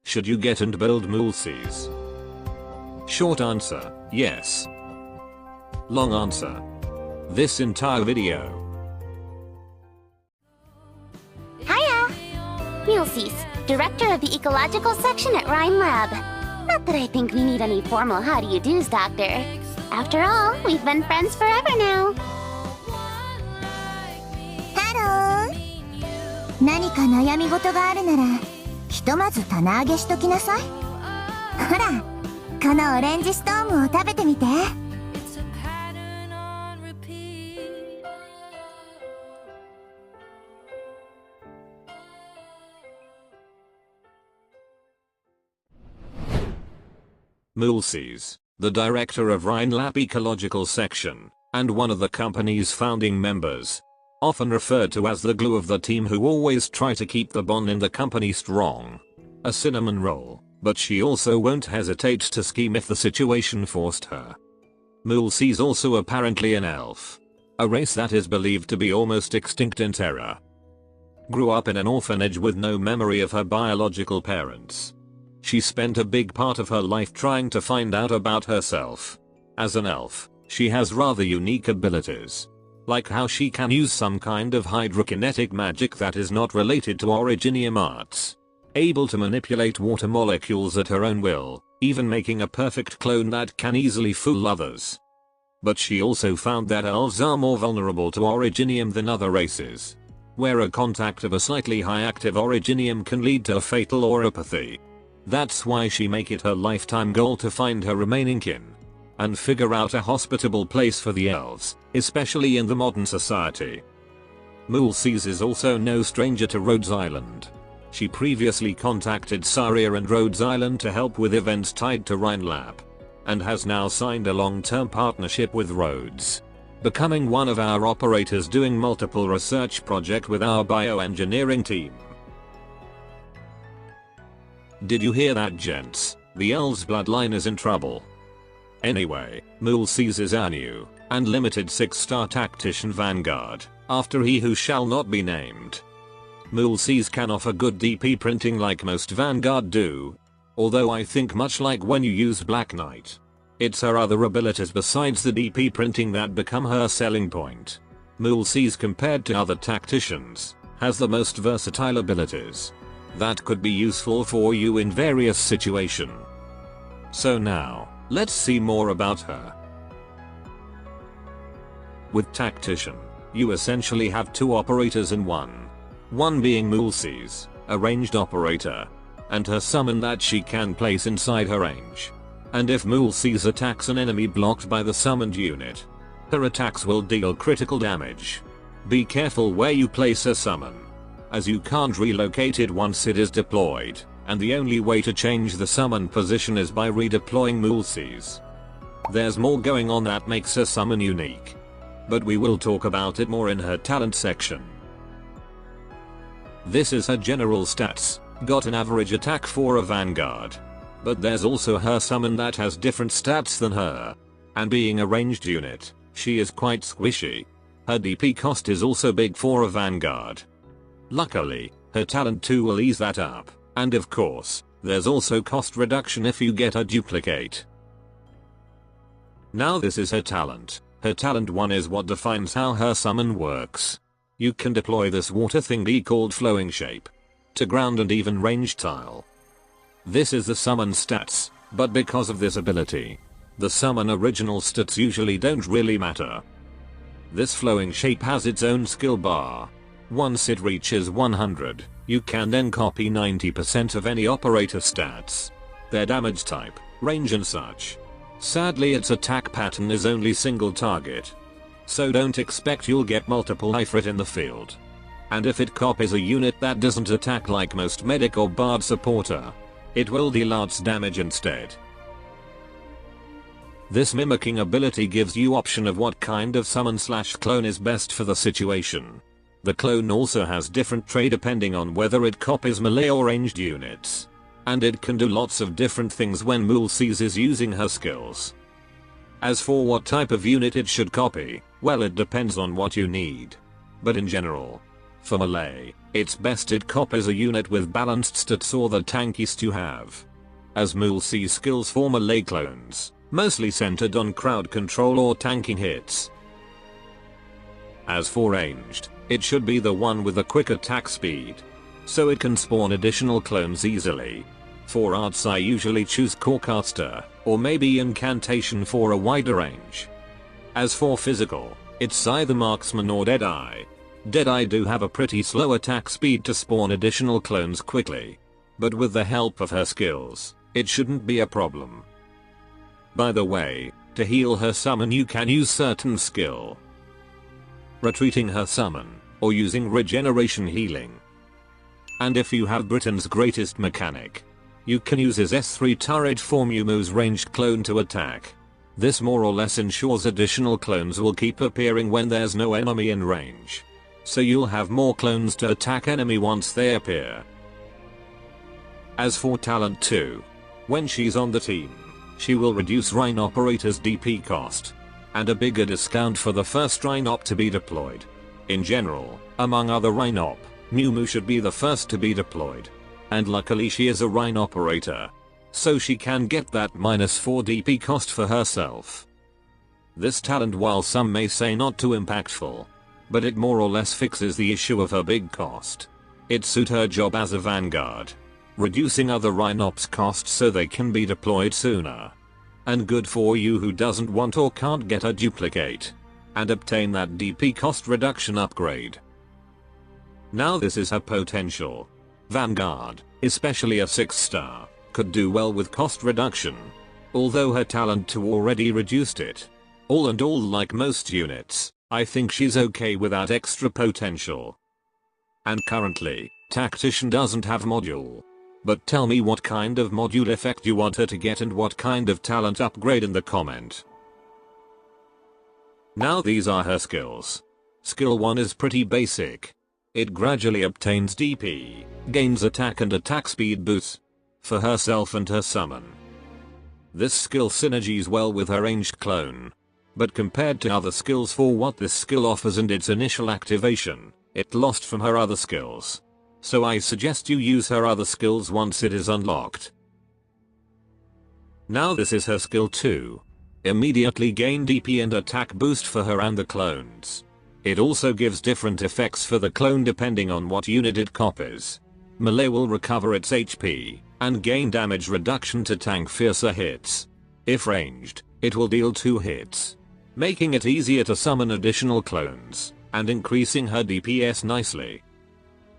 Should you get and build Muelsyse? Short answer, yes. Long answer, this entire video. Hiya! Muelsyse, Director of the Ecological Section at Rhine Lab. Not that I think we need any formal how-do-you-dos, Doctor. After all, we've been friends forever now. Hello! 何か悩み事があるなら、ひとまず棚上げしときなさい。ほら、このオレンジストームを食べてみて。Muelsyse, the director of Rhine Lab Ecological Section, and one of the company's founding members. Often referred to as the glue of the team who always try to keep the bond in the company strong. A cinnamon roll, but she also won't hesitate to scheme if the situation forced her. Muelsyse also apparently an elf. A race that is believed to be almost extinct in Terra. Grew up in an orphanage with no memory of her biological parents. She spent a big part of her life trying to find out about herself. As an elf, she has rather unique abilities. Like how she can use some kind of hydrokinetic magic that is not related to originium arts. Able to manipulate water molecules at her own will, even making a perfect clone that can easily fool others. But she also found that elves are more vulnerable to originium than other races, where a contact of a slightly high active originium can lead to a fatal oropathy. That's why she make it her lifetime goal to find her remaining kin and figure out a hospitable place for the elves, especially in the modern society. Muelsyse is also no stranger to Rhodes Island. She previously contacted Saria and Rhodes Island to help with events tied to Rhine Lab, and has now signed a long-term partnership with Rhodes, becoming one of our operators doing multiple research projects with our bioengineering team. Did you hear that, gents? The elves' bloodline is in trouble. Anyway, Muelsyse is our new and limited 6-star tactician Vanguard, after he who shall not be named. Muelsyse can offer good DP printing like most Vanguard do, although I think much like when you use Black Knight. It's her other abilities besides the DP printing that become her selling point. Muelsyse, compared to other tacticians, has the most versatile abilities that could be useful for you in various situations. So now, let's see more about her. With Tactician, you essentially have two operators in one. One being Muelsyse, a ranged operator, and her summon that she can place inside her range. And if Muelsyse attacks an enemy blocked by the summoned unit, her attacks will deal critical damage. Be careful where you place her summon, as you can't relocate it once it is deployed, and the only way to change the summon position is by redeploying Muelsyse. There's more going on that makes her summon unique, but we will talk about it more in her talent section. This is her general stats, got an average attack for a Vanguard. But there's also her summon that has different stats than her. And being a ranged unit, she is quite squishy. Her DP cost is also big for a Vanguard. Luckily, her talent 2 will ease that up, and of course, there's also cost reduction if you get a duplicate. Now this is her talent. Her talent 1 is what defines how her summon works. You can deploy this water thingy called Flowing Shape to ground and even ranged tile. This is the summon stats, but because of this ability, the summon original stats usually don't really matter. This Flowing Shape has its own skill bar. Once it reaches 100, you can then copy 90% of any operator stats, their damage type, range and such. Sadly, its attack pattern is only single target, so don't expect you'll get multiple Ifrit in the field. And if it copies a unit that doesn't attack like most medic or bard supporter, it will deal arts damage instead. This mimicking ability gives you option of what kind of summon/clone is best for the situation. The clone also has different trait depending on whether it copies melee or ranged units. And it can do lots of different things when Muelsyse is using her skills. As for what type of unit it should copy, well, it depends on what you need. But in general, For melee, it's best it copies a unit with balanced stats or the tankiest to have. As Muelsyse skills for melee clones, mostly centered on crowd control or tanking hits. As for ranged, it should be the one with a quick attack speed, so it can spawn additional clones easily. For arts I usually choose Corecaster, or maybe Incantation for a wider range. As for physical, it's either Marksman or Deadeye. Deadeye do have a pretty slow attack speed to spawn additional clones quickly, but with the help of her skills, it shouldn't be a problem. By the way, to heal her summon you can use certain skill. Retreating her summon, or using regeneration healing. And if you have Britain's greatest mechanic, you can use his S3 turret for Mumu's ranged clone to attack. This more or less ensures additional clones will keep appearing when there's no enemy in range. So you'll have more clones to attack enemy once they appear. As for talent 2, when she's on the team, she will reduce Rhine operator's DP cost, and a bigger discount for the first Rhine op to be deployed. In general, among other Rhine op, Mumu should be the first to be deployed. And luckily she is a Rhine operator, so she can get that -4 DP cost for herself. This talent, while some may say not too impactful, but it more or less fixes the issue of her big cost. It suits her job as a Vanguard, reducing other Rhine ops costs so they can be deployed sooner. And good for you who doesn't want or can't get a duplicate, and obtain that DP cost reduction upgrade. Now this is her potential. Vanguard, especially a 6-star, could do well with cost reduction, although her talent 2 already reduced it. All in all, like most units, I think she's okay without extra potential. And currently, Tactician doesn't have module. But tell me what kind of module effect you want her to get and what kind of talent upgrade in the comment. Now these are her skills. Skill 1 is pretty basic. It gradually obtains DP, gains attack and attack speed boosts for herself and her summon. This skill synergies well with her ranged clone, but compared to other skills for what this skill offers and its initial activation, it lost from her other skills. So I suggest you use her other skills once it is unlocked. Now this is her skill 2. Immediately gain DP and attack boost for her and the clones. It also gives different effects for the clone depending on what unit it copies. Melee will recover its HP, and gain damage reduction to tank fiercer hits. If ranged, it will deal 2 hits, making it easier to summon additional clones, and increasing her DPS nicely.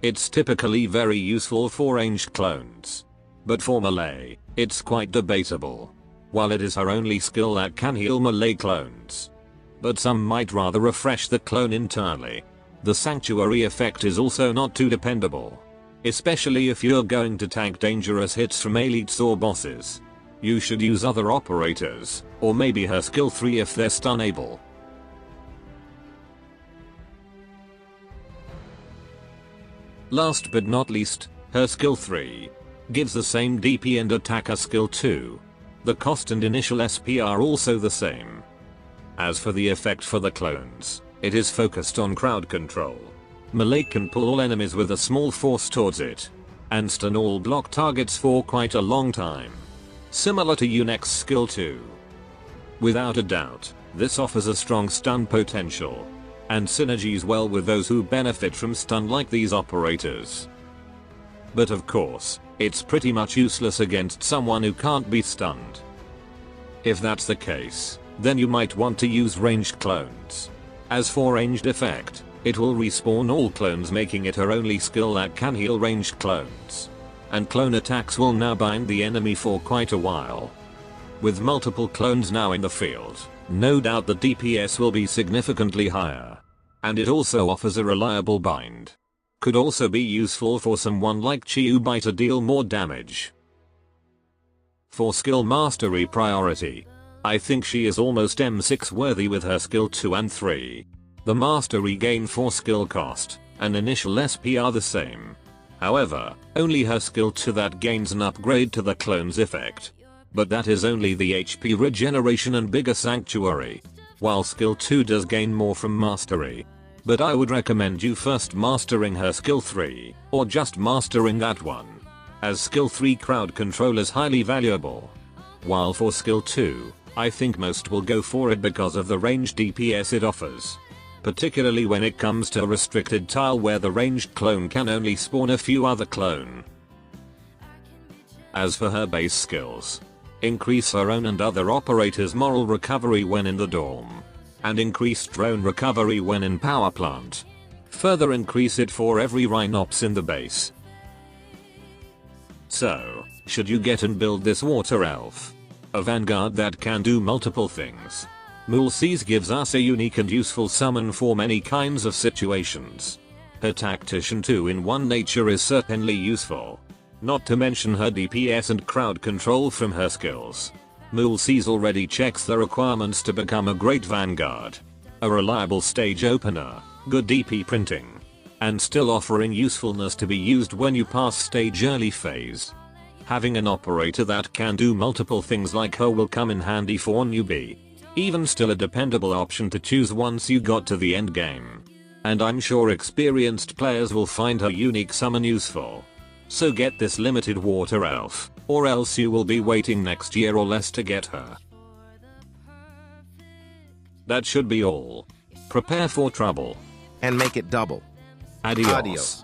It's typically very useful for ranged clones, but for melee, it's quite debatable. While it is her only skill that can heal melee clones, but some might rather refresh the clone internally. The sanctuary effect is also not too dependable, especially if you're going to tank dangerous hits from elites or bosses. You should use other operators, or maybe her skill 3 if they're stun-able. Last but not least, her skill 3 gives the same DP and attack as skill 2. The cost and initial SP are also the same. As for the effect for the clones, it is focused on crowd control. Melee can pull all enemies with a small force towards it, and stun all block targets for quite a long time. Similar to Unex's skill 2. Without a doubt, this offers a strong stun potential, and synergies well with those who benefit from stun like these operators. But of course, it's pretty much useless against someone who can't be stunned. If that's the case, then you might want to use ranged clones. As for ranged effect, it will respawn all clones, making it her only skill that can heal ranged clones. And clone attacks will now bind the enemy for quite a while. With multiple clones now in the field, no doubt the DPS will be significantly higher. And it also offers a reliable bind. Could also be useful for someone like Chiubai to deal more damage. For skill mastery priority, I think she is almost M6 worthy with her skill 2 and 3. The mastery gain for skill cost and initial SP are the same. However, only her skill 2 that gains an upgrade to the clone's effect. But that is only the HP regeneration and bigger sanctuary, while skill 2 does gain more from mastery. but I would recommend you first mastering her skill 3, or just mastering that one, as skill 3 crowd control is highly valuable. While for skill 2, I think most will go for it because of the range DPS it offers. Particularly when it comes to a restricted tile where the ranged clone can only spawn a few other clone. As for her base skills, increase her own and other operators' moral recovery when in the dorm, and increase drone recovery when in power plant. Further increase it for every Rhinops in the base. So, should you get and build this water elf? A Vanguard that can do multiple things. Muelsyse gives us a unique and useful summon for many kinds of situations. Her Tactician 2-in-1 nature is certainly useful. Not to mention her DPS and crowd control from her skills. Muelsyse already checks the requirements to become a great Vanguard. A reliable stage opener, good DP printing, and still offering usefulness to be used when you pass stage early phase. Having an operator that can do multiple things like her will come in handy for newbie. Even still a dependable option to choose once you got to the end game. And I'm sure experienced players will find her unique summon useful. So get this limited water elf, or else you will be waiting next year or less to get her. That should be all. Prepare for trouble. And make it double. Adios. Adios.